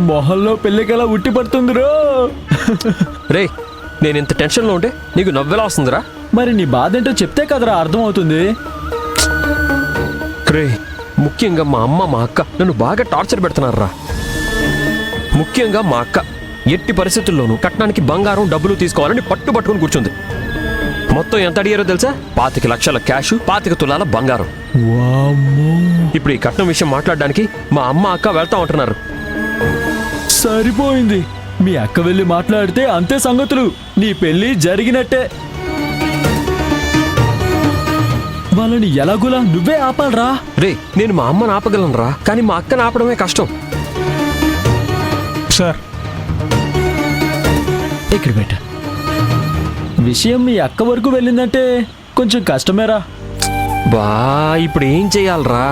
మొహంలో పెళ్ళికలా ఉట్టి పడుతుందిరో. రే, నేను ఇంత టెన్షన్లో ఉంటే నీకు నవ్వెలా వస్తుందిరా? మరి నీ బాధ ఏంటో చెప్తే కదరా అర్థం అవుతుంది. రే, ముఖ్యంగా మా అమ్మ మా అక్క నన్ను బాగా టార్చర్ పెడుతున్నారా. ముఖ్యంగా మా అక్క ఎట్టి పరిస్థితుల్లోనూ కట్నానికి బంగారం డబ్బులు తీసుకోవాలని పట్టుబట్టుకుని కూర్చుంది. మొత్తం ఎంత అడిగారో తెలుసా? 25 లక్షల క్యాష్, 25 తులాల బంగారం. ఇప్పుడు ఈ కట్నం విషయం మాట్లాడడానికి మా అమ్మ అక్క వెళ్తా ఉంటున్నారు. సరిపోయింది, మీ అక్క వెళ్ళి మాట్లాడితే అంతే సంగతులు, నీ పెళ్లి జరిగినట్టే. వాళ్ళని ఎలాగులా నువ్వే ఆపాలరా. రే, నేను మా అమ్మని ఆపగలను రా, కానీ మా అక్కని ఆపడమే కష్టం. సార్, ఇక్కడ పెట్ట. విషయం మీ అక్క వరకు వెళ్ళిందంటే కొంచెం కష్టమేరా. బా, ఇప్పుడు ఏం చెయ్యాలరా?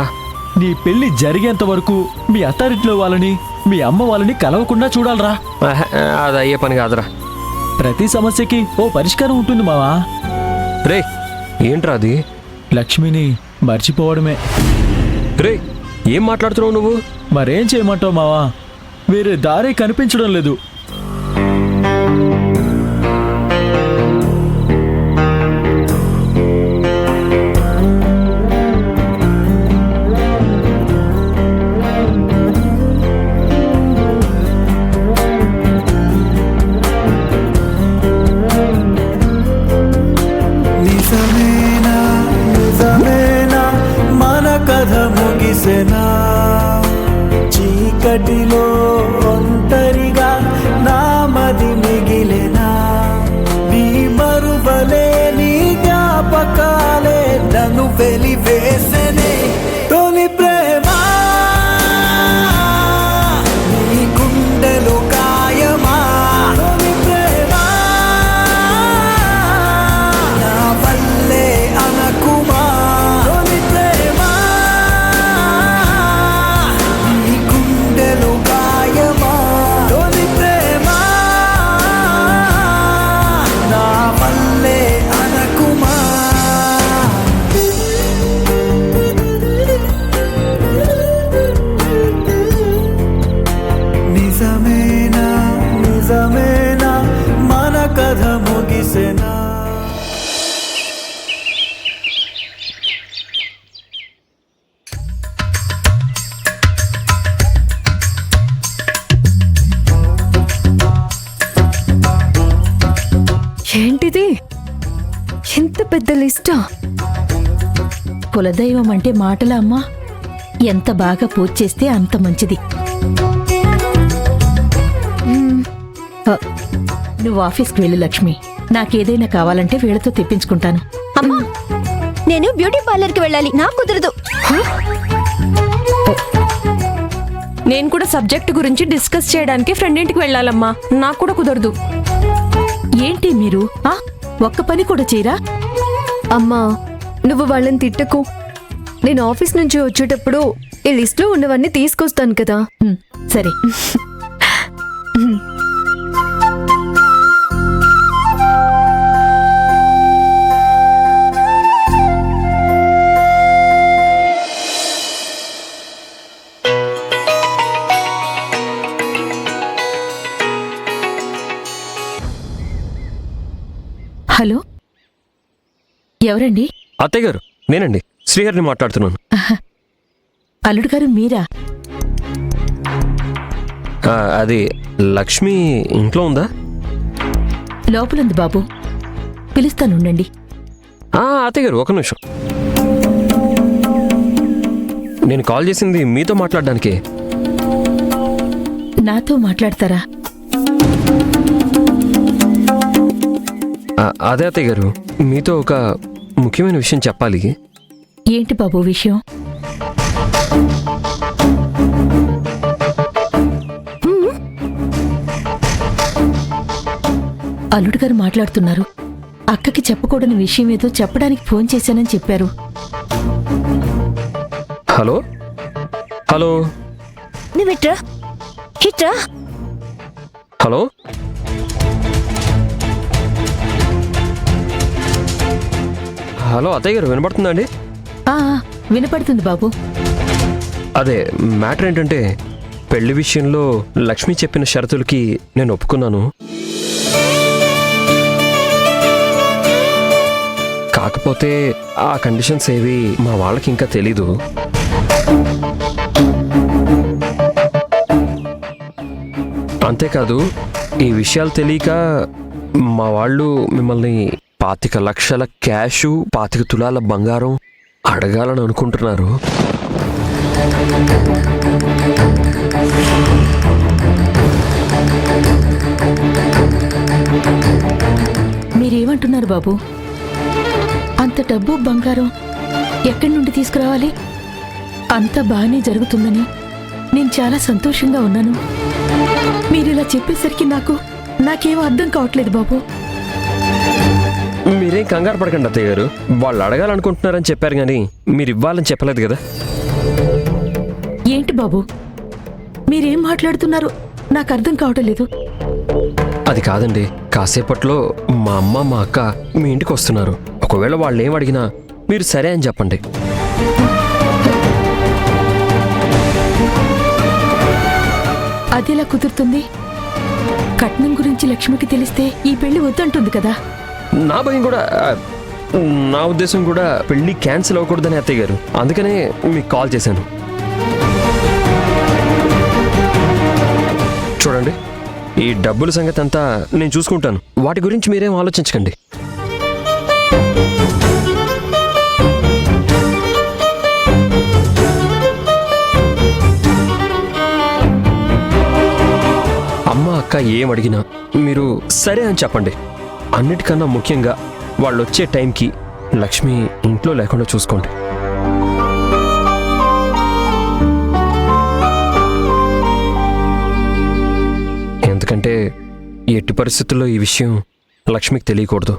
నీ పెళ్లి జరిగేంత వరకు మీ అత్తారింట్లో వాళ్ళని, మీ అమ్మ వాళ్ళని కలవకుండా చూడాలరా. అది అయ్యే పని కాదురా. ప్రతి సమస్యకి ఓ పరిష్కారం ఉంటుంది మావా. రే, ఏంట్రా అది? లక్ష్మిని మర్చిపోవడమే. రే, ఏం మాట్లాడుతున్నావు నువ్వు? మరేం చేయమంటావు మావా, వేరే దారే కనిపించడం లేదు. చీకటిలో ఒంటరిగా నామది మిగిలెనా, నీ మరువలే నీ జ్ఞాపకాలే నన్ను వెలివేసెనే. తొలి ప్రేమ నీ గుండెలో గాయమా, తొలి ప్రేమ నా వల్లే అనకుమా, తొలి ప్రేమ నీ గుండెలో గాయమా, తొలి ప్రేమ నా వల్లే అనకుమా. నిజమేనా నిజమేనా మన కథ ముగిసెనా. ఏంటిది, ఎంత పెద్ద లిస్టా? కులదైవం అంటే మాటలా అమ్మా? ఎంత బాగా పూజ చేస్తే అంత మంచిది. నువ్వు ఆఫీస్కి వెళ్ళు లక్ష్మి, నాకేదైనా కావాలంటే వీళ్ళతో తెప్పించుకుంటాను. అమ్మా, నేను బ్యూటీ పార్లర్కి వెళ్ళాలి, నాకు కుదరదు. నేను కూడా సబ్జెక్ట్ గురించి డిస్కస్ చేయడానికి ఫ్రెండ్ ఇంటికి వెళ్ళాలమ్మా, నాకు కూడా కుదరదు. ఏంటి మీరు ఒక్క పని కూడా చేయరా? అమ్మా, నువ్వు వాళ్ళని తిట్టకు. నేను ఆఫీస్ నుంచి వచ్చేటప్పుడు ఈ లిస్ట్లో ఉన్నవన్నీ తీసుకొస్తాను కదా. సరే. హలో, ఎవరండి? అత్తయ్య గారు, నేనండి, శ్రీహరిని మాట్లాడుతున్నాను. అల్లుడు గారు మీరా? అది లక్ష్మి ఇంట్లో ఉందా? లోపలుంది బాబు, పిలుస్తానుండండి. అత్తయ్య గారు, ఒక నిమిషం. నేను కాల్ చేసింది మీతో మాట్లాడడానికి. నాతో మాట్లాడతారా? అదే అత్తయ్య గారు, మీతో ఒక ముఖ్యమైన విషయం చెప్పాలి. ఏంటి బాబు విషయం? అల్లుడు గారు మాట్లాడుతున్నారు. అక్కకి చెప్పకూడని విషయం ఏదో చెప్పడానికి ఫోన్ చేశానని చెప్పారు. హలో హలో, నువ్విట్రా ఇట్రా. హలో, హలో అత్తయ్య గారు, వినపడుతుందా అండి? వినపడుతుంది బాబు. అదే మ్యాటర్ ఏంటంటే, పెళ్లి విషయంలో లక్ష్మి చెప్పిన షరతులకి నేను ఒప్పుకున్నాను. కాకపోతే ఆ కండిషన్స్ ఏవి మా వాళ్ళకి ఇంకా తెలీదు. అంతేకాదు ఈ విషయాలు తెలియక మా వాళ్ళు మిమ్మల్ని 25 లక్షల క్యాషు 25 తులాల బంగారం అడగాలని అనుకుంటున్నారు. మీరేమంటున్నారు బాబు? అంత డబ్బు బంగారం ఎక్కడి నుండి తీసుకురావాలి? అంత బాగానే జరుగుతుందని నేను చాలా సంతోషంగా ఉన్నాను. మీరిలా చెప్పేసరికి నాకేమో అర్థం కావట్లేదు బాబు. మీరేం కంగారు పడకండి అత్తయ్య గారు. వాళ్ళు అడగాలనుకుంటున్నారని చెప్పారు కానీ మీరు ఇవ్వాలని చెప్పలేదు కదా. ఏంటి బాబు మీరేం మాట్లాడుతున్నారు? నాకు అర్థం కావటం లేదు. అది కాదండి, కాసేపట్లో మా అమ్మ మా అక్క మీ ఇంటికి వస్తున్నారు. ఒకవేళ వాళ్ళు ఏం అడిగినా మీరు సరే అని చెప్పండి. అదెలా కుదురుతుంది? కట్నం గురించి లక్ష్మికి తెలిస్తే ఈ పెళ్లి వద్దంటుంది కదా. నా భయం కూడా, నా ఉద్దేశం కూడా పెళ్లి క్యాన్సిల్ అవ్వకూడదని అత్తయ్య గారు. అందుకనే మీకు కాల్ చేశాను. చూడండి, ఈ డబ్బుల సంగతి అంతా నేను చూసుకుంటాను. వాటి గురించి మీరేం ఆలోచించకండి. అమ్మ అక్క ఏం అడిగినా మీరు సరే అని చెప్పండి. అన్నిటికన్నా ముఖ్యంగా వాళ్ళు వచ్చే టైంకి లక్ష్మి ఇంట్లో లేకుండా చూసుకోండి. ఎందుకంటే ఎట్టి పరిస్థితుల్లో ఈ విషయం లక్ష్మికి తెలియకూడదు.